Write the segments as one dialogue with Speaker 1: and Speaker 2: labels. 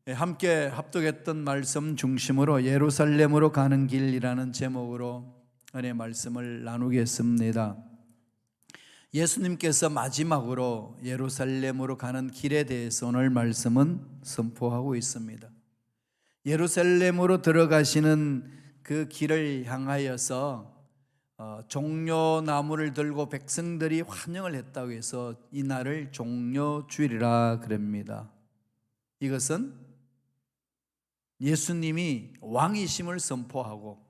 Speaker 1: 함께 합독했던 말씀 중심으로 예루살렘으로 가는 길이라는 제목으로 은혜 말씀을 나누겠습니다. 예수님께서 마지막으로 예루살렘으로 가는 길에 대해서 오늘 말씀은 선포하고 있습니다. 예루살렘으로 들어가시는 그 길을 향하여서 종려나무를 들고 백성들이 환영을 했다고 해서 이 날을 종려주일이라 그럽니다. 이것은 예수님이 왕이심을 선포하고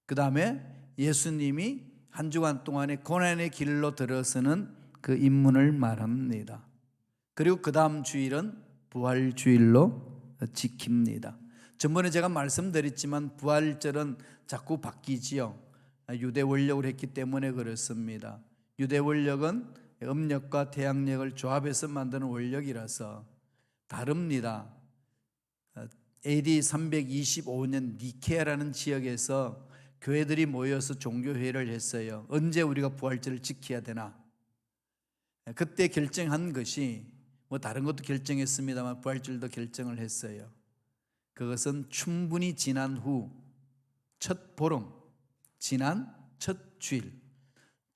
Speaker 1: 그 다음에 예수님이 한 주간 동안에 고난의 길로 들어서는 그 인문을 말합니다. 그리고 그 다음 주일은 부활주일로 지킵니다. 전번에 제가 말씀드렸지만 부활절은 자꾸 바뀌지요. 유대 원력을 했기 때문에 그렇습니다. 유대 원력은 음력과 태양력을 조합해서 만드는 원력이라서 다릅니다. AD 325년 니케아라는 지역에서 교회들이 모여서 종교회의를 했어요. 언제 우리가 부활절을 지켜야 되나? 그때 결정한 것이 다른 것도 결정했습니다만 부활절도 결정을 했어요. 그것은 충분히 지난 후 첫 보름, 지난 첫 주일,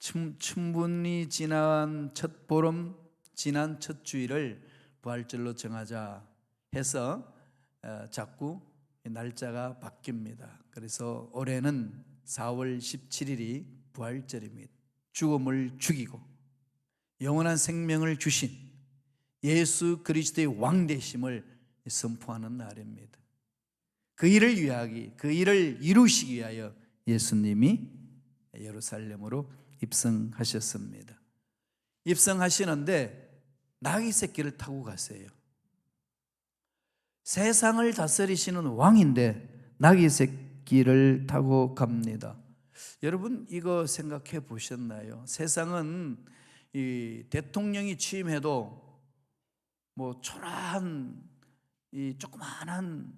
Speaker 1: 충분히 지난 첫 보름, 지난 첫 주일을 부활절로 정하자 해서 자꾸 날짜가 바뀝니다. 그래서 올해는 4월 17일이 부활절입니다. 죽음을 죽이고 영원한 생명을 주신 예수 그리스도의 왕 되심을 선포하는 날입니다. 그 일을 위하기, 그 일을 이루시기 위하여 예수님이 예루살렘으로 입성하셨습니다. 입성하시는데 나귀 새끼를 타고 가세요. 세상을 다스리시는 왕인데 나귀 새끼를 타고 갑니다. 여러분 이거 생각해 보셨나요? 세상은 이 대통령이 취임해도 초라한 이 조그마한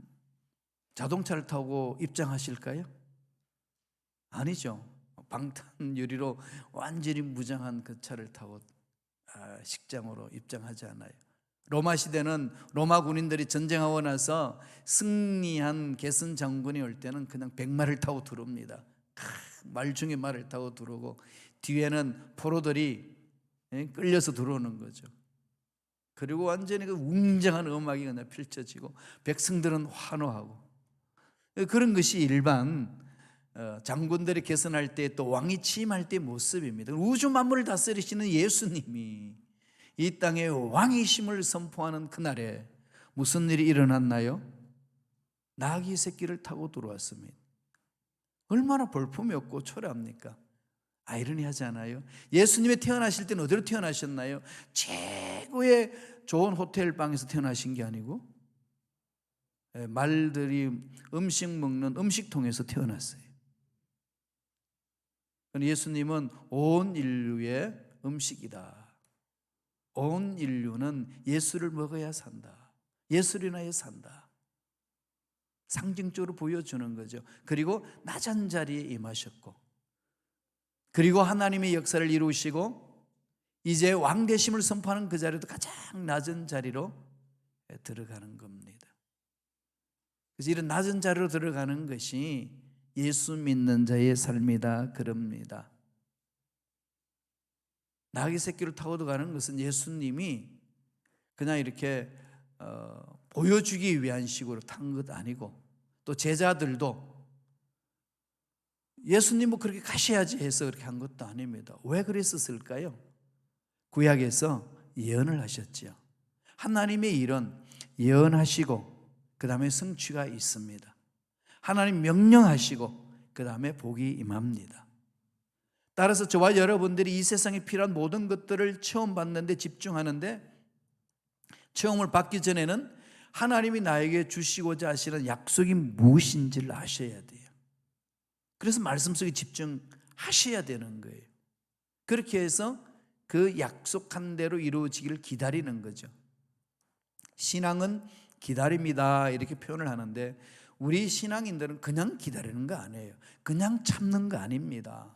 Speaker 1: 자동차를 타고 입장하실까요? 아니죠. 방탄 유리로 완전히 무장한 그 차를 타고 식장으로 입장하지 않아요. 로마 시대는 로마 군인들이 전쟁하고 나서 승리한 개선 장군이 올 때는 그냥 백마를 타고 들어옵니다. 말 중에 말을 타고 들어오고 뒤에는 포로들이 끌려서 들어오는 거죠. 그리고 완전히 그 웅장한 음악이 그냥 펼쳐지고 백성들은 환호하고, 그런 것이 일반 장군들이 개선할 때 또 왕이 취임할 때의 모습입니다. 우주 만물을 다스리시는 예수님이 이 땅의 왕이심을 선포하는 그날에 무슨 일이 일어났나요? 나귀 새끼를 타고 들어왔습니다. 얼마나 볼품이 없고 초라합니까? 아이러니하지 않아요? 예수님이 태어나실 때는 어디로 태어나셨나요? 최고의 좋은 호텔 방에서 태어나신 게 아니고 말들이 음식 먹는 음식통에서 태어났어요. 예수님은 온 인류의 음식이다. 온 인류는 예수를 먹어야 산다. 예수를 인하여 산다. 상징적으로 보여주는 거죠. 그리고 낮은 자리에 임하셨고, 그리고 하나님의 역사를 이루시고 이제 왕 되심을 선포하는 그 자리도 가장 낮은 자리로 들어가는 겁니다. 그래서 이런 낮은 자리로 들어가는 것이 예수 믿는 자의 삶이다 그럽니다. 나귀 새끼를 타고 들어가는 것은 예수님이 그냥 이렇게 보여주기 위한 식으로 탄 것 아니고, 또 제자들도 예수님 그렇게 가셔야지 해서 그렇게 한 것도 아닙니다. 왜 그랬었을까요? 구약에서 예언을 하셨지요. 하나님의 일은 예언하시고 그 다음에 성취가 있습니다. 하나님 명령하시고 그 다음에 복이 임합니다. 따라서 저와 여러분들이 이 세상에 필요한 모든 것들을 체험받는데 집중하는데, 체험을 받기 전에는 하나님이 나에게 주시고자 하시는 약속이 무엇인지를 아셔야 돼요. 그래서 말씀 속에 집중하셔야 되는 거예요. 그렇게 해서 그 약속한 대로 이루어지기를 기다리는 거죠. 신앙은 기다립니다 이렇게 표현을 하는데, 우리 신앙인들은 그냥 기다리는 거 아니에요. 그냥 참는 거 아닙니다.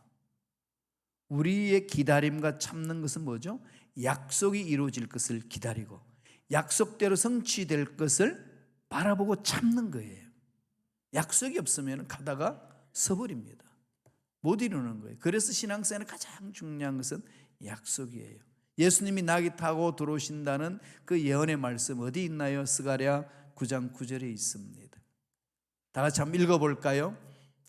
Speaker 1: 우리의 기다림과 참는 것은 뭐죠? 약속이 이루어질 것을 기다리고 약속대로 성취될 것을 바라보고 참는 거예요. 약속이 없으면 가다가 서버립니다. 못 이루는 거예요. 그래서 신앙생활의 가장 중요한 것은 약속이에요. 예수님이 나귀 타고 들어오신다는 그 예언의 말씀 어디 있나요? 스가랴 9장 9절에 있습니다. 다 같이 한번 읽어볼까요?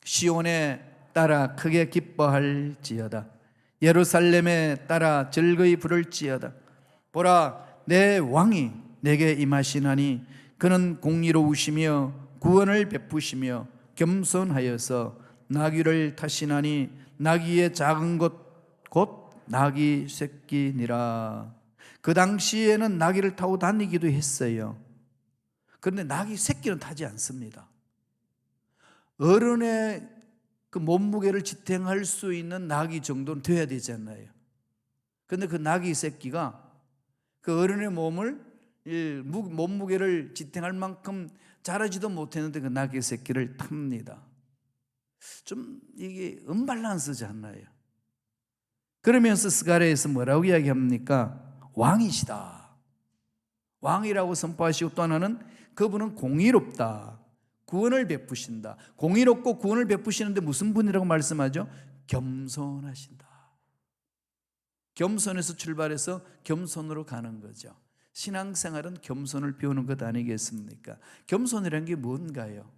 Speaker 1: 시온에 따라 크게 기뻐할지어다. 예루살렘에 따라 즐거이 부를지어다. 보라, 내 왕이 내게 임하시나니 그는 공의로우시며 구원을 베푸시며 겸손하여서 나귀를 타시나니 나귀의 작은 것 곧 나귀 새끼니라. 그 당시에는 나귀를 타고 다니기도 했어요. 그런데 나귀 새끼는 타지 않습니다. 어른의 그 몸무게를 지탱할 수 있는 나귀 정도는 돼야 되잖아요. 그런데 그 나귀 새끼가 그 어른의 몸무게를 지탱할 만큼 자라지도 못했는데 그 나귀 새끼를 탑니다. 좀 이게 언밸런스지 않나요? 그러면서 스가랴에서 뭐라고 이야기합니까? 왕이시다. 왕이라고 선포하시고 또 하나는 그분은 공의롭다. 구원을 베푸신다. 공의롭고 구원을 베푸시는데 무슨 분이라고 말씀하죠? 겸손하신다. 겸손에서 출발해서 겸손으로 가는 거죠. 신앙생활은 겸손을 배우는 것 아니겠습니까? 겸손이라는 게 뭔가요?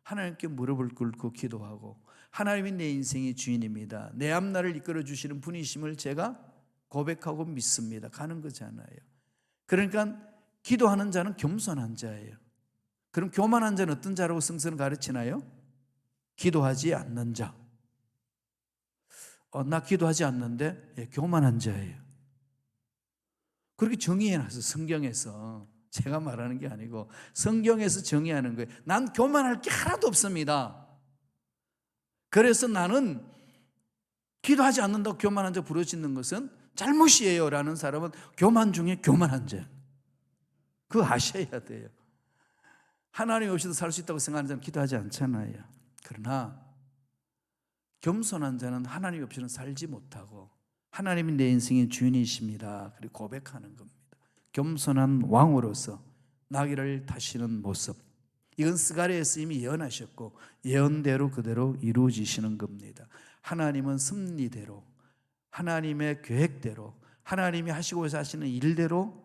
Speaker 1: 하나님께 무릎을 꿇고 기도하고 하나님이 내 인생의 주인입니다. 내 앞날을 이끌어 주시는 분이심을 제가 고백하고 믿습니다. 가는 거잖아요. 그러니까 기도하는 자는 겸손한 자예요. 그럼 교만한 자는 어떤 자라고 성서는 가르치나요? 기도하지 않는 자. 나 기도하지 않는데? 예, 교만한 자예요. 그렇게 정의해놔서 성경에서, 제가 말하는 게 아니고 성경에서 정의하는 거예요. 난 교만할 게 하나도 없습니다. 그래서 나는 기도하지 않는다고 교만한 자 부르짖는 것은 잘못이에요 라는 사람은 교만 중에 교만한 자. 그거 아셔야 돼요. 하나님 없이도 살 수 있다고 생각하는 자는 기도하지 않잖아요. 그러나 겸손한 자는 하나님 없이는 살지 못하고 하나님이 내 인생의 주인이십니다. 그리고 고백하는 겁니다. 겸손한 왕으로서 나귀를 타시는 모습. 이건 스가랴에서 이미 예언하셨고 예언대로 그대로 이루어지시는 겁니다. 하나님은 섭리대로, 하나님의 계획대로, 하나님이 하시고자 하시는 일대로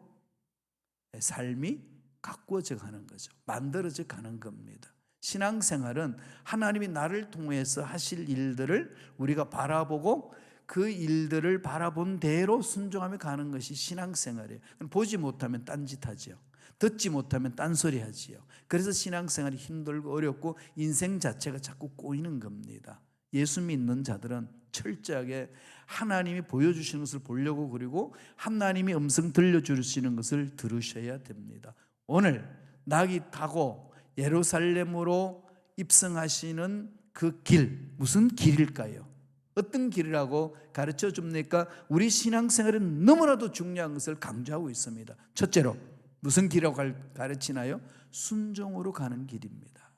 Speaker 1: 삶이 가꾸어져 가는 거죠. 만들어져 가는 겁니다. 신앙생활은 하나님이 나를 통해서 하실 일들을 우리가 바라보고 그 일들을 바라본 대로 순종하며 가는 것이 신앙생활이에요. 보지 못하면 딴짓하지요. 듣지 못하면 딴소리하지요. 그래서 신앙생활이 힘들고 어렵고 인생 자체가 자꾸 꼬이는 겁니다. 예수 믿는 자들은 철저하게 하나님이 보여주시는 것을 보려고, 그리고 하나님이 음성 들려주시는 것을 들으셔야 됩니다. 오늘 나귀 타고 예루살렘으로 입성하시는 그 길, 무슨 길일까요? 어떤 길이라고 가르쳐 줍니까? 우리 신앙생활은 너무나도 중요한 것을 강조하고 있습니다. 첫째로 무슨 길이라고 가르치나요? 순종으로 가는 길입니다.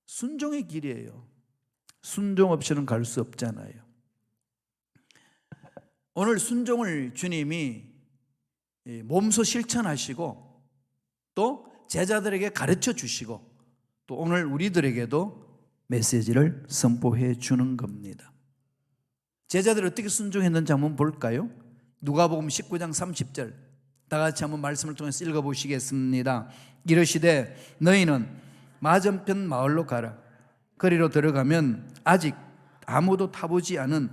Speaker 1: 순종의 길이에요. 순종 없이는 갈 수 없잖아요. 오늘 순종을 주님이 몸소 실천하시고 또 제자들에게 가르쳐 주시고 또 오늘 우리들에게도 메시지를 선포해 주는 겁니다. 제자들이 어떻게 순종했는지 한번 볼까요? 누가복음 19장 30절 다 같이 한번 말씀을 통해서 읽어보시겠습니다. 이르시되 너희는 맞은편 마을로 가라. 거리로 들어가면 아직 아무도 타보지 않은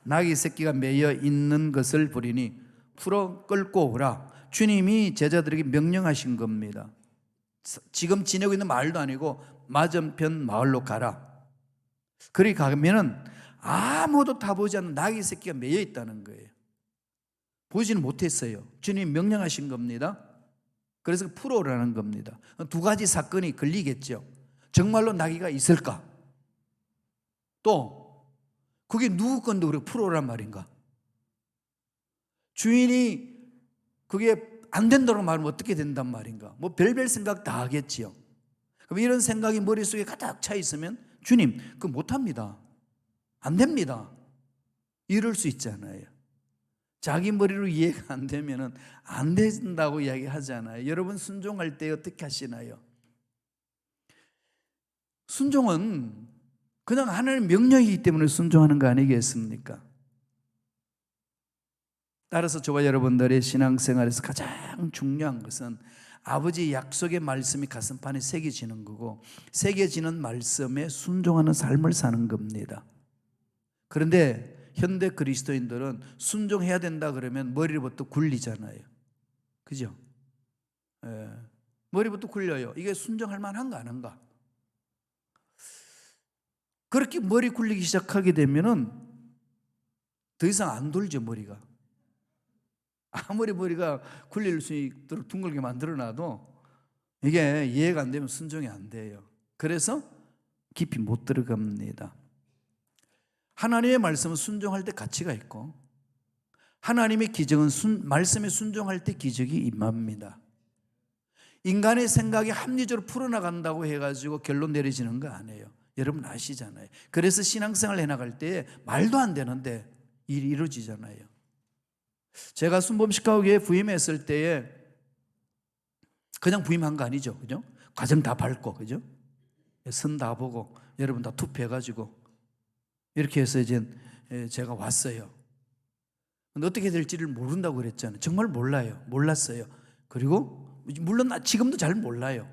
Speaker 1: 나귀 새끼가 매여 있는 것을 보리니 풀어 끌고 오라. 주님이 제자들에게 명령하신 겁니다. 지금 지내고 있는 마을도 아니고 맞은편 마을로 가라. 그리 가면은 아무도 타보지 않는 나귀 새끼가 매여 있다는 거예요. 보지는 못했어요. 주님이 명령하신 겁니다. 그래서 풀어오라는 겁니다. 두 가지 사건이 걸리겠죠. 정말로 나귀가 있을까? 또 그게 누구 건데 우리가 풀어오란 말인가? 주인이 그게 안 된다고 말하면 어떻게 된단 말인가? 뭐 별별 생각 다 하겠지요. 그럼 이런 생각이 머릿속에 가득 차 있으면 주님 그거 못합니다. 안 됩니다. 이럴 수 있잖아요. 자기 머리로 이해가 안 되면은 안 된다고 이야기하잖아요. 여러분 순종할 때 어떻게 하시나요? 순종은 그냥 하나님의 명령이기 때문에 순종하는 거 아니겠습니까? 따라서 저와 여러분들의 신앙생활에서 가장 중요한 것은 아버지의 약속의 말씀이 가슴판에 새겨지는 거고, 새겨지는 말씀에 순종하는 삶을 사는 겁니다. 그런데 현대 그리스도인들은 순종해야 된다 그러면 머리부터 굴리잖아요. 그죠? 예. 머리부터 굴려요. 이게 순종할 만한가 안 한가? 그렇게 머리 굴리기 시작하게 되면은 더 이상 안 돌죠, 머리가. 아무리 머리가 굴릴 수 있도록 둥글게 만들어놔도 이게 이해가 안 되면 순종이 안 돼요. 그래서 깊이 못 들어갑니다. 하나님의 말씀은 순종할 때 가치가 있고, 하나님의 기적은 말씀에 순종할 때 기적이 임합니다. 인간의 생각이 합리적으로 풀어나간다고 해가지고 결론 내려지는 거 아니에요. 여러분 아시잖아요. 그래서 신앙생활 해나갈 때 말도 안 되는데 일이 이루어지잖아요. 제가 순범식가옥에 부임했을 때에 그냥 부임한 거 아니죠, 그죠? 과정 다 밟고, 그죠? 선 다 보고 여러분 다 투표해가지고 이렇게 해서 이제 제가 왔어요. 근데 어떻게 될지를 모른다고 그랬잖아요. 정말 몰랐어요. 그리고 물론 지금도 잘 몰라요.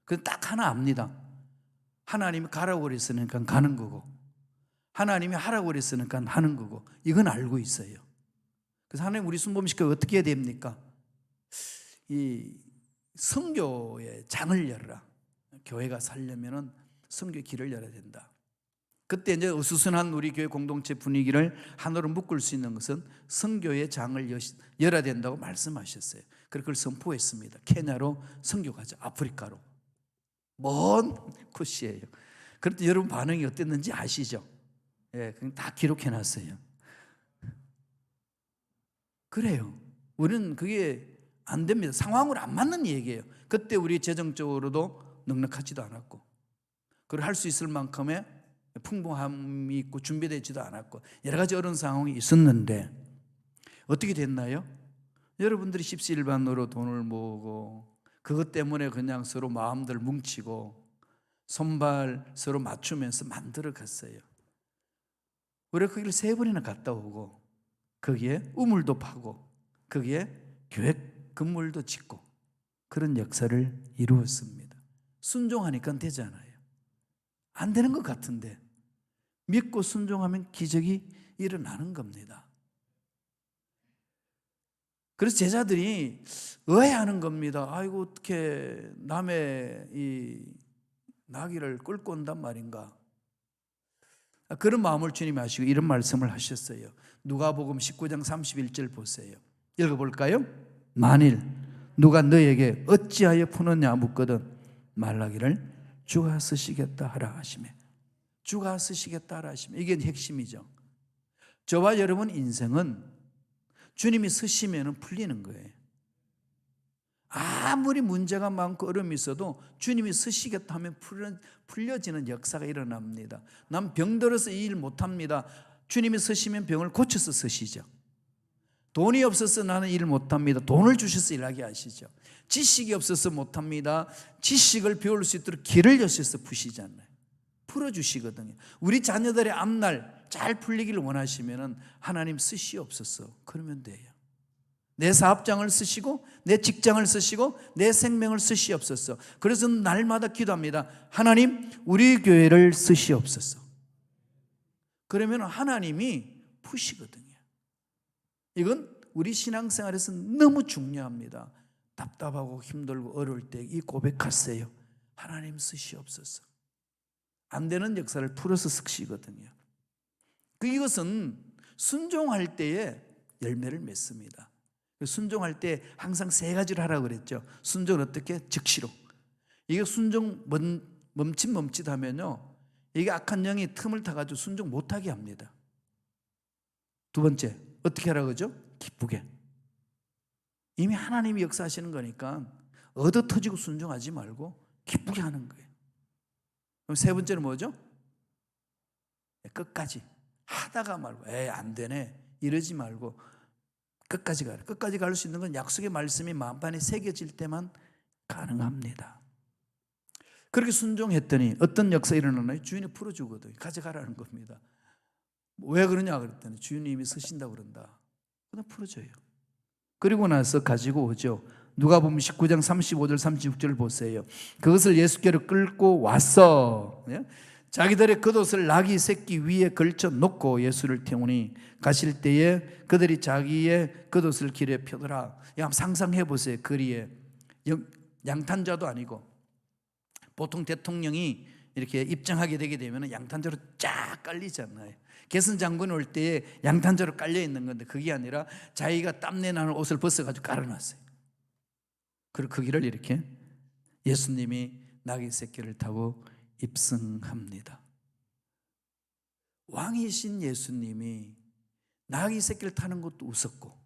Speaker 1: 근데 딱 하나 압니다. 하나님이 가라고 그랬으니까 가는 거고, 하나님이 하라고 그랬으니까 하는 거고, 이건 알고 있어요. 그래서 하나님 우리 순범식가 어떻게 해야 됩니까? 이 선교의 장을 열어라. 교회가 살려면은 선교 길을 열어야 된다. 그때 이제 어수선한 우리 교회 공동체 분위기를 하나로 묶을 수 있는 것은 선교의 장을 열어야 된다고 말씀하셨어요. 그래서 그걸 선포했습니다. 케냐로 선교 가자. 아프리카로. 먼 곳이에요. 그런데 여러분 반응이 어땠는지 아시죠? 예, 그냥 다 기록해놨어요. 그래요. 우리는 그게 안 됩니다. 상황으로 안 맞는 얘기예요. 그때 우리 재정적으로도 넉넉하지도 않았고, 그걸 할 수 있을 만큼의 풍부함이 있고 준비되지도 않았고 여러 가지 어려운 상황이 있었는데 어떻게 됐나요? 여러분들이 십시일반으로 돈을 모으고 그것 때문에 그냥 서로 마음들 뭉치고 손발 서로 맞추면서 만들어 갔어요. 우리가 거기를 3번이나 갔다 오고 거기에 우물도 파고 거기에 교회 건물도 짓고 그런 역사를 이루었습니다. 순종하니까 되잖아요. 안 되는 것 같은데 믿고 순종하면 기적이 일어나는 겁니다. 그래서 제자들이 의아해하는 겁니다. 아이고 어떻게 남의 이 나귀를 끌고 온단 말인가. 그런 마음을 주님이 하시고 이런 말씀을 하셨어요. 누가복음 19장 31절 보세요. 읽어볼까요? 만일 누가 너에게 어찌하여 푸느냐 묻거든 말하기를 주가 쓰시겠다 하라 하시매. 주가 쓰시겠다 하라 하시매. 이게 핵심이죠. 저와 여러분 인생은 주님이 쓰시면 풀리는 거예요. 아무리 문제가 많고 어려움이 있어도 주님이 쓰시겠다 하면 풀려지는 역사가 일어납니다. 난 병들어서 이 일 못합니다. 주님이 쓰시면 병을 고쳐서 쓰시죠. 돈이 없어서 나는 일을 못합니다. 돈을 주셔서 일하게 하시죠. 지식이 없어서 못합니다. 지식을 배울 수 있도록 길을 여셔서 푸시잖아요. 풀어주시거든요. 우리 자녀들의 앞날 잘 풀리기를 원하시면 하나님 쓰시옵소서 그러면 돼요. 내 사업장을 쓰시고 내 직장을 쓰시고 내 생명을 쓰시옵소서. 그래서 날마다 기도합니다. 하나님 우리 교회를 쓰시옵소서. 그러면 하나님이 푸시거든요. 이건 우리 신앙생활에서 너무 중요합니다. 답답하고 힘들고 어려울 때 이 고백하세요. 하나님 쓰시옵소서. 안 되는 역사를 풀어서 쓰시거든요. 이것은 순종할 때에 열매를 맺습니다. 순종할 때 항상 3가지를 하라고 그랬죠. 순종은 어떻게? 즉시로. 이게 순종 멈칫하면요 이게 악한 영이 틈을 타가지고 순종 못하게 합니다. 2번째 어떻게 하라고 그러죠? 기쁘게. 이미 하나님이 역사하시는 거니까 얻어 터지고 순종하지 말고 기쁘게 하는 거예요. 그럼 3번째는 뭐죠? 끝까지 하다가 말고 안 되네 이러지 말고 끝까지 가라. 끝까지 갈 수 있는 건 약속의 말씀이 마음판에 새겨질 때만 가능합니다. 그렇게 순종했더니 어떤 역사 일어나나요? 주인이 풀어주거든요. 가져가라는 겁니다. 왜 그러냐 그랬더니 주인님이 서신다고 그런다. 그냥 풀어줘요. 그리고 나서 가지고 오죠. 누가복음 19장 35절 36절을 보세요. 그것을 예수께로 끌고 왔어. 자기들의 겉옷을 나귀 새끼 위에 걸쳐 놓고 예수를 태우니 가실 때에 그들이 자기의 겉옷을 길에 펴더라. 한번 상상해 보세요. 거리에 양탄자도 아니고 보통 대통령이 이렇게 입장하게 되게 되면 양탄자로 쫙 깔리잖아요. 개선 장군이 올 때에 양탄자로 깔려 있는 건데 그게 아니라 자기가 땀내 나는 옷을 벗어가지고 깔아놨어요. 그리고 그 길을 이렇게 예수님이 나귀 새끼를 타고 입성합니다. 왕이신 예수님이 나귀 새끼를 타는 것도 우습고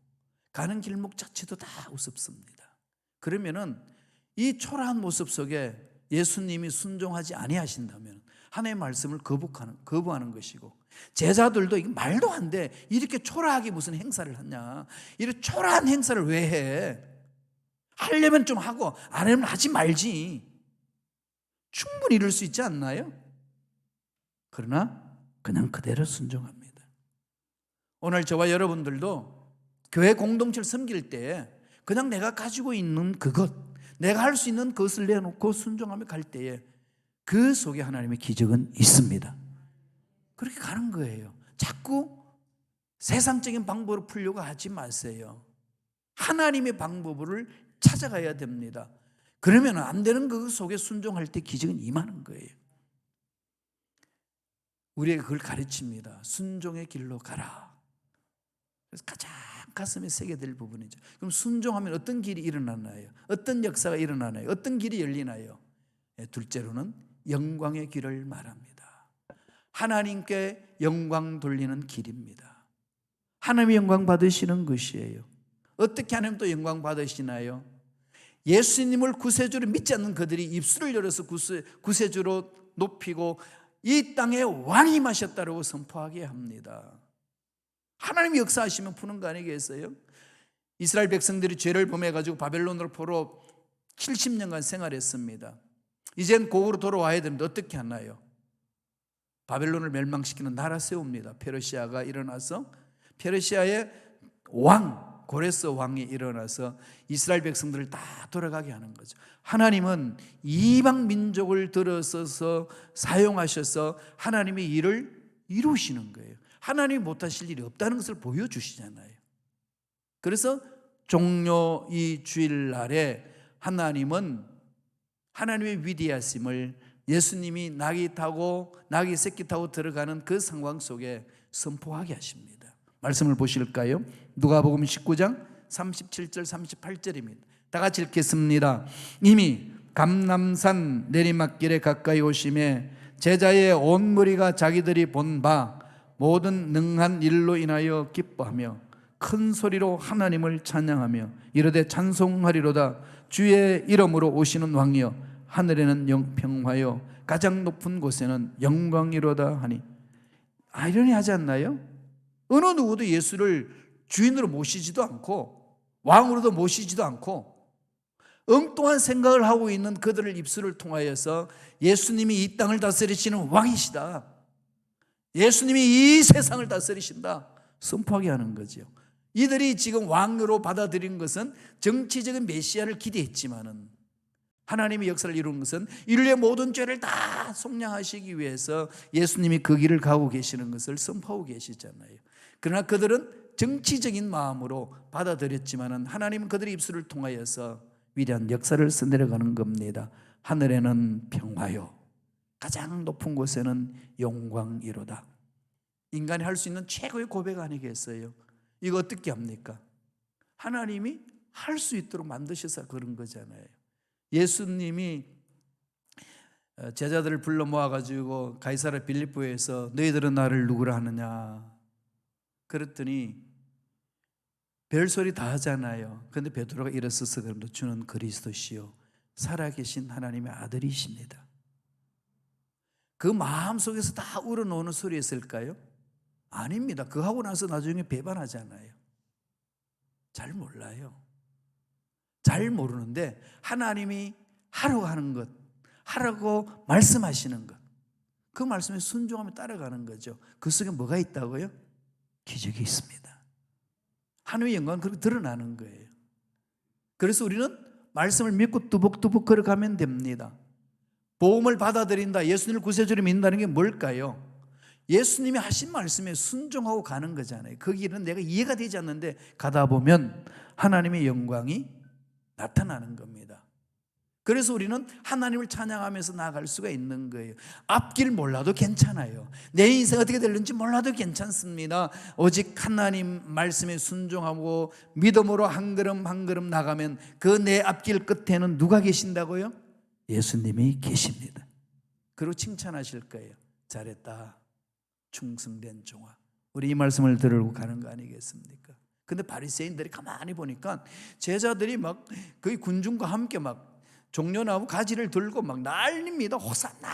Speaker 1: 가는 길목 자체도 다 우습습니다. 그러면은 이 초라한 모습 속에 예수님이 순종하지 아니하신다면 하나님의 말씀을 거부하는 것이고, 제자들도 이게 말도 안 돼. 이렇게 초라하게 무슨 행사를 하냐. 이렇게 초라한 행사를 왜 해? 하려면 좀 하고 안 하면 하지 말지. 충분히 이룰 수 있지 않나요? 그러나 그냥 그대로 순종합니다. 오늘 저와 여러분들도 교회 공동체를 섬길 때 그냥 내가 가지고 있는 그것, 내가 할 수 있는 것을 내놓고 순종하며 갈 때에 그 속에 하나님의 기적은 있습니다. 그렇게 가는 거예요. 자꾸 세상적인 방법으로 풀려고 하지 마세요. 하나님의 방법을 찾아가야 됩니다. 그러면 안 되는 그 속에 순종할 때 기적은 임하는 거예요. 우리에게 그걸 가르칩니다. 순종의 길로 가라. 그래서 가장 가슴에 새게 될 부분이죠. 그럼 순종하면 어떤 길이 일어나나요? 어떤 역사가 일어나나요? 어떤 길이 열리나요? 둘째로는 영광의 길을 말합니다. 하나님께 영광 돌리는 길입니다. 하나님의 영광 받으시는 것이에요. 어떻게 하나님 또 영광 받으시나요? 예수님을 구세주로 믿지 않는 그들이 입술을 열어서 구세주로 높이고 이 땅에 왕이 임하셨다고 선포하게 합니다. 하나님이 역사하시면 푸는 거 아니겠어요? 이스라엘 백성들이 죄를 범해가지고 바벨론으로 포로 70년간 생활했습니다. 이젠 고국으로 돌아와야 되는데 어떻게 하나요? 바벨론을 멸망시키는 나라 세웁니다. 페르시아가 일어나서 페르시아의 왕 고레스 왕이 일어나서 이스라엘 백성들을 다 돌아가게 하는 거죠. 하나님은 이방 민족을 들어서서 사용하셔서 하나님의 일을 이루시는 거예요. 하나님이 못하실 일이 없다는 것을 보여주시잖아요. 그래서 종료 이 주일날에 하나님은 하나님의 위대하심을 예수님이 나귀 새끼 타고 들어가는 그 상황 속에 선포하게 하십니다. 말씀을 보실까요? 누가복음 19장 37절 38절입니다. 다 같이 읽겠습니다. 이미 감람산 내리막길에 가까이 오심에 제자의 온 무리가 자기들이 본 바 모든 능한 일로 인하여 기뻐하며 큰 소리로 하나님을 찬양하며 이르되 찬송하리로다. 주의 이름으로 오시는 왕이여 하늘에는 평화여 가장 높은 곳에는 영광이로다 하니. 아이러니하지 않나요? 어느 누구도 예수를 주인으로 모시지도 않고 왕으로도 모시지도 않고 엉뚱한 생각을 하고 있는 그들을 입술을 통하여서 예수님이 이 땅을 다스리시는 왕이시다, 예수님이 이 세상을 다스리신다 선포하게 하는 거죠. 이들이 지금 왕으로 받아들인 것은 정치적인 메시아를 기대했지만은 하나님의 역사를 이루는 것은 인류의 모든 죄를 다 속량하시기 위해서 예수님이 그 길을 가고 계시는 것을 선포하고 계시잖아요. 그러나 그들은 정치적인 마음으로 받아들였지만은 하나님은 그들의 입술을 통하여서 위대한 역사를 써내려가는 겁니다. 하늘에는 평화요 가장 높은 곳에는 영광이로다. 인간이 할 수 있는 최고의 고백 아니겠어요? 이거 어떻게 합니까? 하나님이 할 수 있도록 만드셔서 그런 거잖아요. 예수님이 제자들을 불러 모아가지고 가이사랴 빌립보에서 너희들은 나를 누구라 하느냐 그랬더니 별소리 다 하잖아요. 그런데 베드로가 일어서서 그러면 주는 그리스도시요 살아계신 하나님의 아들이십니다. 그 마음속에서 다 우러나오는 소리였을까요? 아닙니다. 그거 하고 나서 나중에 배반하잖아요. 잘 몰라요. 잘 모르는데 하나님이 하라고 하는 것, 하라고 말씀하시는 것, 그 말씀에 순종하며 따라가는 거죠. 그 속에 뭐가 있다고요? 기적이 있습니다. 하나님의 영광은 그렇게 드러나는 거예요. 그래서 우리는 말씀을 믿고 뚜벅뚜벅 걸어가면 됩니다. 복음을 받아들인다, 예수님을 구세주로 믿는다는 게 뭘까요? 예수님이 하신 말씀에 순종하고 가는 거잖아요. 그 길은 내가 이해가 되지 않는데 가다 보면 하나님의 영광이 나타나는 겁니다. 그래서 우리는 하나님을 찬양하면서 나아갈 수가 있는 거예요. 앞길 몰라도 괜찮아요. 내 인생 어떻게 될는지 몰라도 괜찮습니다. 오직 하나님 말씀에 순종하고 믿음으로 한 걸음 한 걸음 나가면 그 내 앞길 끝에는 누가 계신다고요? 예수님이 계십니다. 그리고 칭찬하실 거예요. 잘했다, 충성된 종아. 우리 이 말씀을 들으고 가는 거 아니겠습니까? 근데 바리새인들이 가만히 보니까 제자들이 막 거의 군중과 함께 막 종려나무 가지를 들고 막 난립니다. 호산나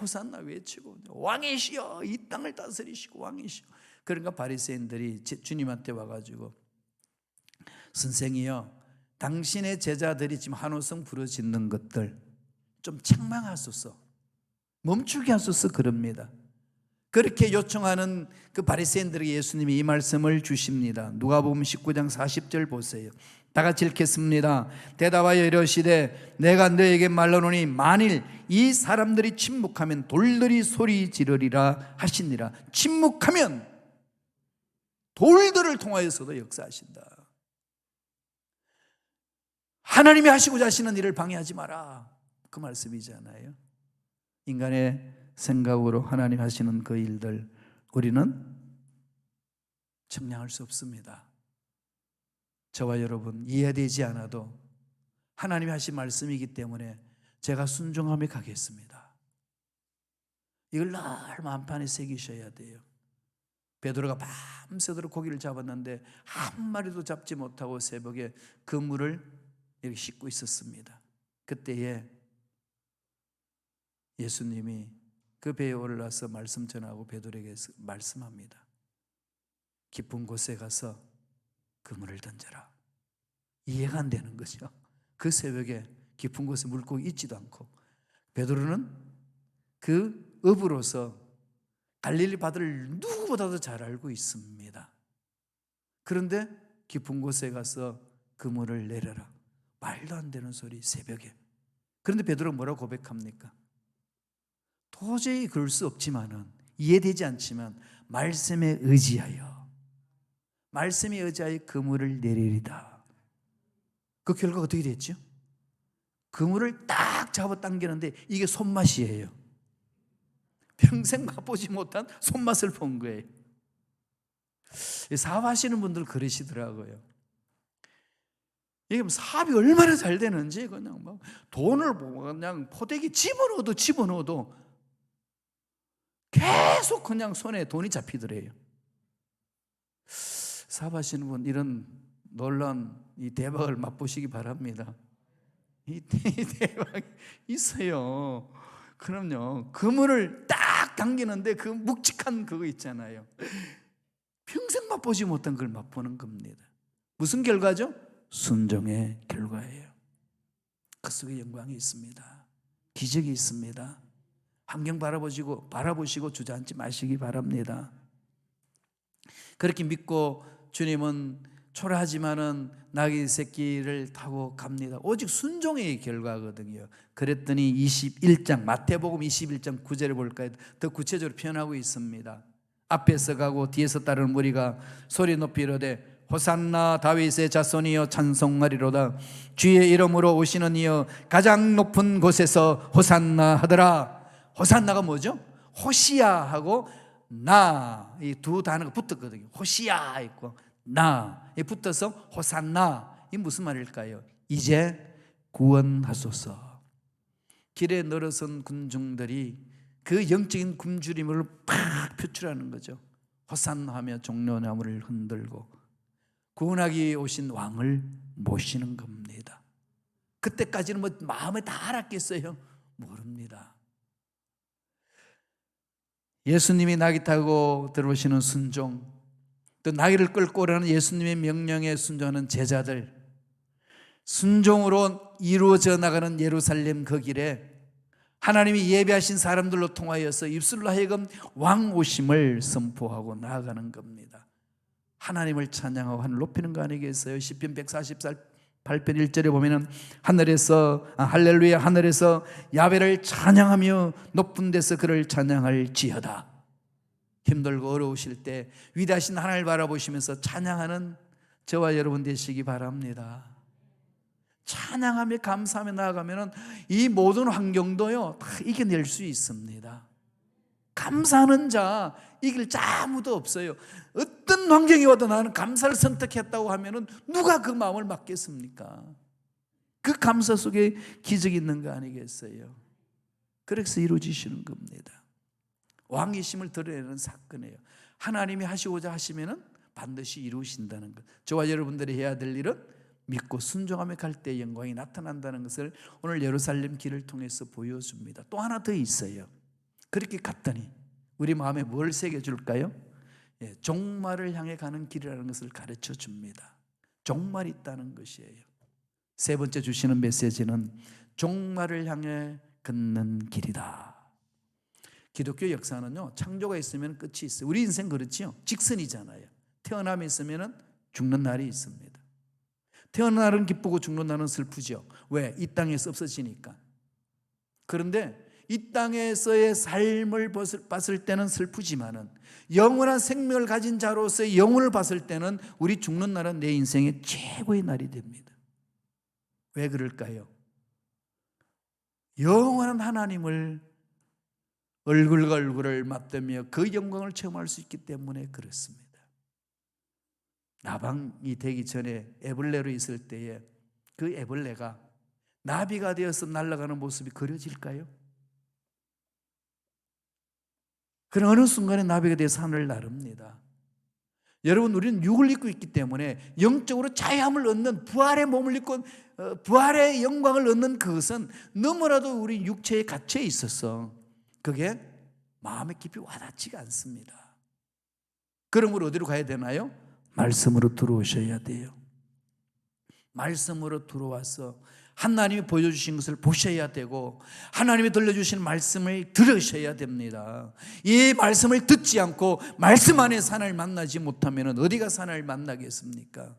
Speaker 1: 호산나 외치고, 왕이시여 이 땅을 다스리시고 왕이시여. 그러니까 바리새인들이 주님한테 와가지고, 선생이여, 당신의 제자들이 지금 한호성 부르짖는 것들 좀 책망하소서, 멈추게 하소서 그럽니다. 그렇게 요청하는 그 바리새인들에게 예수님이 이 말씀을 주십니다. 누가복음 19장 40절 보세요. 다 같이 읽겠습니다. 대답하여 이르시되 내가 너에게 말하노니 만일 이 사람들이 침묵하면 돌들이 소리 지르리라 하시니라. 침묵하면 돌들을 통하여서도 역사하신다. 하나님이 하시고자 하시는 일을 방해하지 마라, 그 말씀이잖아요. 인간의 생각으로 하나님 하시는 그 일들 우리는 측량할 수 없습니다. 저와 여러분 이해되지 않아도 하나님이 하신 말씀이기 때문에 제가 순종하며 가겠습니다. 이걸 늘 마음판에 새기셔야 돼요. 베드로가 밤새도록 고기를 잡았는데 한 마리도 잡지 못하고 새벽에 그물을 이렇게 씻고 있었습니다. 그때에 예수님이 그 배에 올라서 말씀 전하고 베드로에게 말씀합니다. 깊은 곳에 가서 그물을 던져라. 이해가 안 되는 거죠. 그 새벽에 깊은 곳에 물고기 있지도 않고, 베드로는 그 어부로서 갈릴리 바다를 누구보다도 잘 알고 있습니다. 그런데 깊은 곳에 가서 그물을 내려라. 말도 안 되는 소리, 새벽에. 그런데 베드로가 뭐라고 고백합니까? 도저히 그럴 수 없지만은, 이해되지 않지만 말씀에 의지하여 그물을 내리리다. 그 결과가 어떻게 됐죠? 그물을 딱 잡아 당기는데 이게 손맛이에요. 평생 맛보지 못한 손맛을 본 거예요. 사업하시는 분들 그러시더라고요. 이게 사업이 얼마나 잘 되는지 그냥 막 돈을 그냥 포대기 집어넣어도 계속 그냥 손에 돈이 잡히더래요. 사업하시는 분 이런 놀라운 이 대박을 맛보시기 바랍니다. 이 대박이 있어요. 그럼요. 그물을 딱 당기는데 그 묵직한 그거 있잖아요. 평생 맛보지 못한 걸 맛보는 겁니다. 무슨 결과죠? 순종의 결과예요. 그 속에 영광이 있습니다. 기적이 있습니다. 환경 바라보시고 주저앉지 마시기 바랍니다. 그렇게 믿고 주님은 초라하지만은 나귀 새끼를 타고 갑니다. 오직 순종의 결과거든요. 그랬더니 21장 마태복음 21장 9절을 볼까요? 더 구체적으로 표현하고 있습니다. 앞에서 가고 뒤에서 따르는 무리가 소리 높이 이르되 호산나 다윗의 자손이여 찬송하리로다. 주의 이름으로 오시는 이여 가장 높은 곳에서 호산나 하더라. 호산나가 뭐죠? 호시아하고 나, 이 두 단어가 붙었거든요. 호시아 있고 나, 이 붙어서 호산나. 이 무슨 말일까요? 이제 구원하소서. 길에 늘어선 군중들이 그 영적인 굶주림을 팍 표출하는 거죠. 호산나하며 종려나무를 흔들고 구원하기 오신 왕을 모시는 겁니다. 그때까지는 뭐 마음에 다 알았겠어요? 모릅니다. 예수님이 나귀 타고 들어오시는 순종, 또 나귀를 끌고 오라는 예수님의 명령에 순종하는 제자들, 순종으로 이루어져 나가는 예루살렘 그 길에 하나님이 예배하신 사람들로 통하여서 입술로 하여금 왕 오심을 선포하고 나아가는 겁니다. 하나님을 찬양하고 하늘 높이는 거 아니겠어요? 시편 148편 1절에 보면은 할렐루야, 하늘에서 야훼를 찬양하며 높은 데서 그를 찬양할지어다. 힘들고 어려우실 때 위대하신 하나님을 바라보시면서 찬양하는 저와 여러분 되시기 바랍니다. 찬양하며 감사하며 나아가면 이 모든 환경도요 다 이겨낼 수 있습니다. 감사하는 자 이길 자 아무도 없어요. 어떤 환경이 와도 나는 감사를 선택했다고 하면 누가 그 마음을 막겠습니까? 그 감사 속에 기적이 있는 거 아니겠어요? 그래서 이루어지시는 겁니다. 왕이심을 드러내는 사건이에요. 하나님이 하시고자 하시면 반드시 이루신다는 것. 저와 여러분들이 해야 될 일은 믿고 순종하며 갈 때 영광이 나타난다는 것을 오늘 예루살렘 길을 통해서 보여줍니다. 또 하나 더 있어요. 그렇게 갔더니 우리 마음에 뭘 새겨줄까요? 종말을 향해 가는 길이라는 것을 가르쳐 줍니다. 종말이 있다는 것이에요. 세 번째 주시는 메시지는 종말을 향해 걷는 길이다. 기독교 역사는요, 창조가 있으면 끝이 있어요. 우리 인생 그렇지요. 직선이잖아요. 태어남이 있으면 죽는 날이 있습니다. 태어난 날은 기쁘고 죽는 날은 슬프죠. 왜? 이 땅에서 없어지니까. 그런데 이 땅에서의 삶을 봤을 때는 슬프지만은 영원한 생명을 가진 자로서의 영혼을 봤을 때는 우리 죽는 날은 내 인생의 최고의 날이 됩니다. 왜 그럴까요? 영원한 하나님을 얼굴과 얼굴을 맞대며 그 영광을 체험할 수 있기 때문에 그렇습니다. 나방이 되기 전에 애벌레로 있을 때에 그 애벌레가 나비가 되어서 날아가는 모습이 그려질까요? 그런 어느 순간에 나비가 되어서 하늘을 나릅니다. 여러분, 우리는 육을 입고 있기 때문에 영적으로 자유함을 얻는 부활의 몸을 입고 부활의 영광을 얻는 그것은 너무나도 우리 육체에 갇혀 있어서 그게 마음에 깊이 와닿지가 않습니다. 그러므로 어디로 가야 되나요? 말씀으로 들어오셔야 돼요. 말씀으로 들어와서 하나님이 보여주신 것을 보셔야 되고 하나님이 들려주신 말씀을 들으셔야 됩니다. 이 말씀을 듣지 않고 말씀 안에서 하나님을 만나지 못하면 어디 가서 하나님을 만나겠습니까?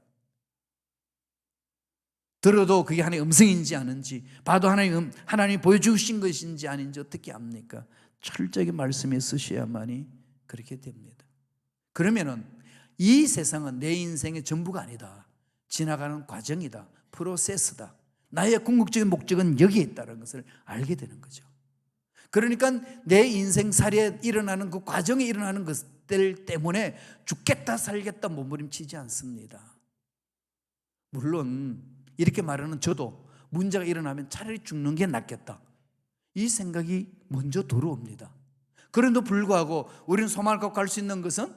Speaker 1: 들어도 그게 하나님의 음성인지 아닌지, 봐도 하나님이 보여주신 것인지 아닌지 어떻게 압니까? 철저하게 말씀에 쓰셔야만이 그렇게 됩니다. 그러면은 이 세상은 내 인생의 전부가 아니다. 지나가는 과정이다. 프로세스다. 나의 궁극적인 목적은 여기에 있다는 것을 알게 되는 거죠. 그러니까 내 인생살이에 일어나는 그 과정에 일어나는 것들 때문에 죽겠다 살겠다 몸부림치지 않습니다. 물론 이렇게 말하는 저도 문제가 일어나면 차라리 죽는 게 낫겠다, 이 생각이 먼저 들어옵니다. 그런데도 불구하고 우리는 소망을 갖고 갈 수 있는 것은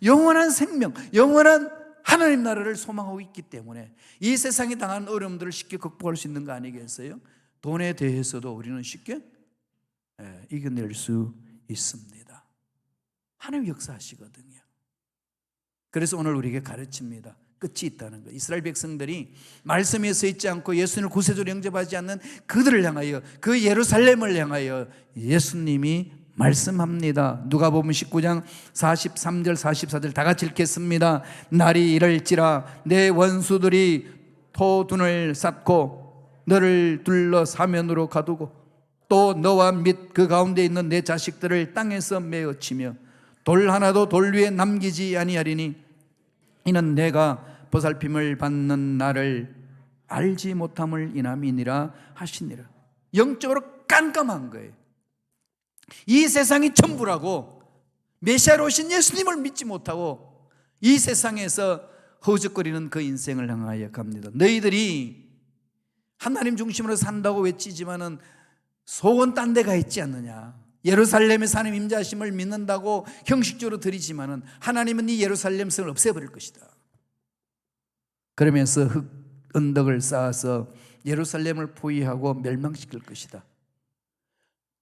Speaker 1: 영원한 생명, 영원한 하나님 나라를 소망하고 있기 때문에 이 세상이 당하는 어려움들을 쉽게 극복할 수 있는 거 아니겠어요? 돈에 대해서도 우리는 쉽게 이겨낼 수 있습니다. 하나님 역사하시거든요. 그래서 오늘 우리에게 가르칩니다. 끝이 있다는 것. 이스라엘 백성들이 말씀에 서 있지 않고 예수님을 구세주로 영접하지 않는 그들을 향하여, 그 예루살렘을 향하여 예수님이 말씀합니다. 누가복음 19장 43절 44절 다 같이 읽겠습니다. 날이 이럴지라 내 원수들이 토둔을 쌓고 너를 둘러 사면으로 가두고 또 너와 및 그 가운데 있는 내 자식들을 땅에서 메어치며 돌 하나도 돌 위에 남기지 아니하리니 이는 내가 보살핌을 받는 나를 알지 못함을 인함이니라 하시니라. 영적으로 깜깜한 거예요. 이 세상이 전부라고 메시아로 오신 예수님을 믿지 못하고 이 세상에서 허우적거리는 그 인생을 향하여 갑니다. 너희들이 하나님 중심으로 산다고 외치지만은 속은 딴 데 가 있지 않느냐. 예루살렘에서 하나님 임재하심을 믿는다고 형식적으로 드리지만은 하나님은 이 예루살렘 성을 없애버릴 것이다. 그러면서 흙 언덕을 쌓아서 예루살렘을 포위하고 멸망시킬 것이다.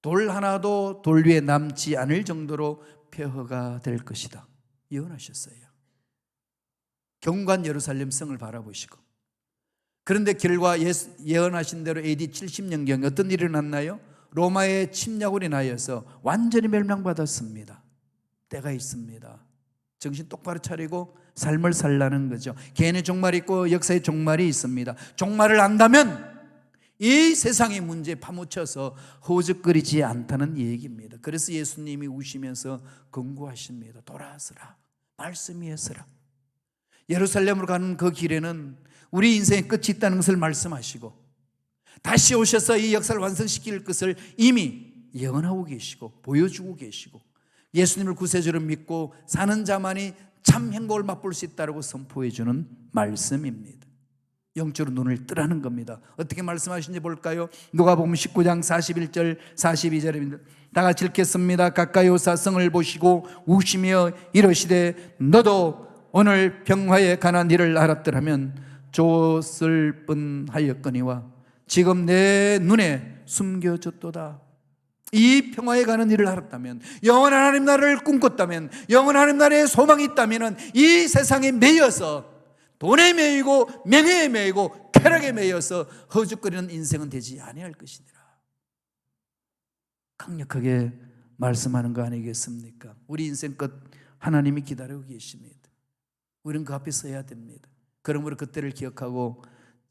Speaker 1: 돌 하나도 돌 위에 남지 않을 정도로 폐허가 될 것이다. 예언하셨어요. 경관 예루살렘 성을 바라보시고, 그런데 결과 예언하신 대로 AD 70년경에 어떤 일이 일어났나요? 로마의 침략으로 인하여서 완전히 멸망받았습니다. 때가 있습니다. 정신 똑바로 차리고 삶을 살라는 거죠. 개인의 종말이 있고 역사의 종말이 있습니다. 종말을 안다면 이 세상의 문제에 파묻혀서 허우적거리지 않다는 얘기입니다. 그래서 예수님이 우시면서 권고하십니다. 돌아서라, 말씀 위에 서라. 예루살렘으로 가는 그 길에는 우리 인생의 끝이 있다는 것을 말씀하시고, 다시 오셔서 이 역사를 완성시킬 것을 이미 예언하고 계시고 보여주고 계시고, 예수님을 구세주로 믿고 사는 자만이 참 행복을 맛볼 수 있다고 선포해 주는 말씀입니다. 영적으로 눈을 뜨라는 겁니다. 어떻게 말씀하시는지 볼까요? 누가복음 19장 41절 42절입니다. 다 같이 읽겠습니다. 가까이 오사 성을 보시고 우시며 이르시되 너도 오늘 평화에 관한 일을 알았더라면 좋았을 뻔하였거니와 지금 내 눈에 숨겨졌도다. 이 평화에 관한 일을 알았다면, 영원한 하나님 나라를 꿈꿨다면, 영원한 하나님 나라에 소망이 있다면 이 세상에 매여서 돈에 매이고 명예에 매이고 쾌락에 매여서 허죽거리는 인생은 되지 아니할 것이니라. 강력하게 말씀하는 거 아니겠습니까? 우리 인생 끝 하나님이 기다리고 계십니다. 우리는 그 앞에 서야 됩니다. 그러므로 그때를 기억하고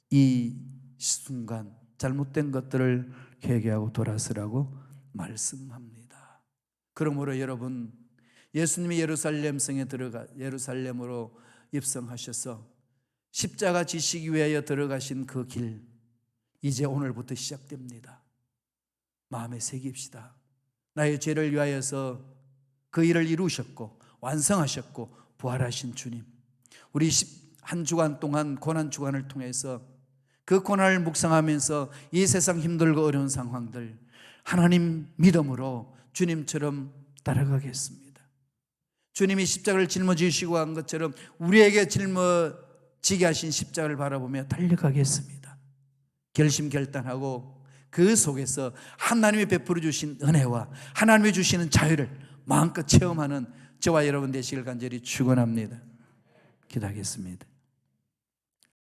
Speaker 1: 이 순간 잘못된 것들을 회개하고 돌아서라고 말씀합니다. 그러므로 여러분, 예수님이 예루살렘 성에 예루살렘으로 입성하셔서 십자가 지시기 위하여 들어가신 그 길, 이제 오늘부터 시작됩니다. 마음에 새깁시다. 나의 죄를 위하여서 그 일을 이루셨고 완성하셨고 부활하신 주님, 우리 한 주간 동안 고난 주간을 통해서 그 고난을 묵상하면서 이 세상 힘들고 어려운 상황들 하나님 믿음으로 주님처럼 따라가겠습니다. 주님이 십자가를 짊어지시고 한 것처럼 우리에게 짊어지게 하신 십자가를 바라보며 달려가겠습니다. 결심결단하고 그 속에서 하나님이 베풀어 주신 은혜와 하나님이 주시는 자유를 마음껏 체험하는 저와 여러분 되시길 간절히 축원합니다. 기도하겠습니다.